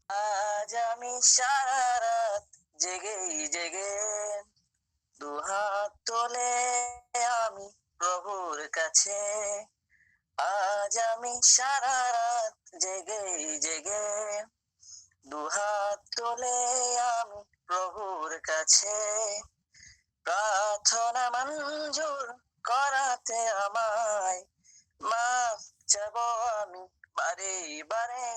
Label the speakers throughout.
Speaker 1: আজ আমি সারা রাত জেগে জেগে দুহাত তোলে আমি প্রভুর কাছে। আজ আমি সারা রাত জেগে জেগে দুহাত তোলে আমি প্রভুর কাছে। প্রার্থনা মঞ্জুর করাতে আমায় মাফ চাবো আমি বারে বারে।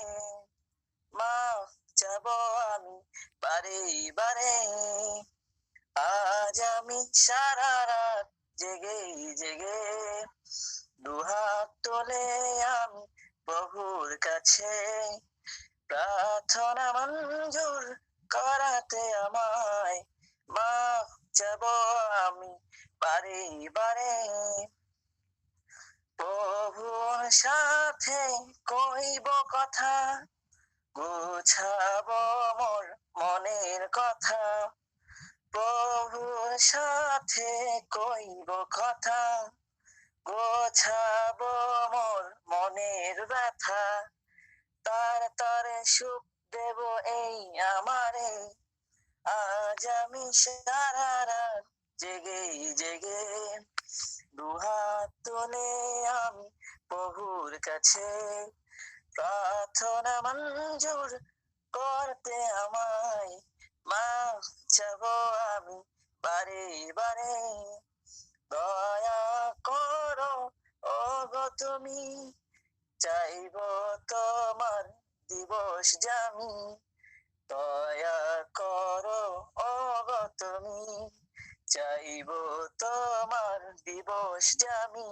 Speaker 1: মাফ চাবো আমি বারে বারে। আজ আমি সারা রাত জেগে জেগে দুহাত তোলে আমি প্রভুর কাছে। প্রার্থনা মঞ্জুর করাতে আমায় মাফ চাবো আমি বারে বারে। প্রভুর সাথে কইব কথা, গুছাবো মোর মনের কথা। প্রভুর সাথে কইব কথা, গোছাবো মোর মনের ব্যথা। তার তরে সুখ দেব এই আমারে। আজ আমি সারা রাত জেগে জেগে দুহাত তুলে আমি প্রভুর কাছে। প্রার্থনা মঞ্জুর করতে আমায় মাফ চাবো আমি বারে বারে। দয়া করো ওগো তুমি, চাইব তোমার দিবস জামি। দয়া করো ওগো তুমি, চাইব তোমার দিবস জামি।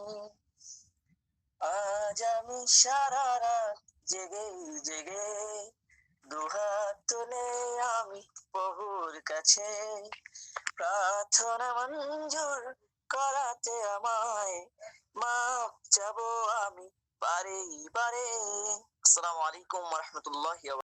Speaker 1: আজ আমি সারা রাত জেগে জেগে দুহাত তুলে আমি প্রভুর কাছে। প্রার্থনা মঞ্জুর করাতে আমায় মাফ চাবো আমি বারে বারে। আসসালামু আলাইকুম ওয়া রাহমাতুল্লাহি ওয়া বারাকাতুহু।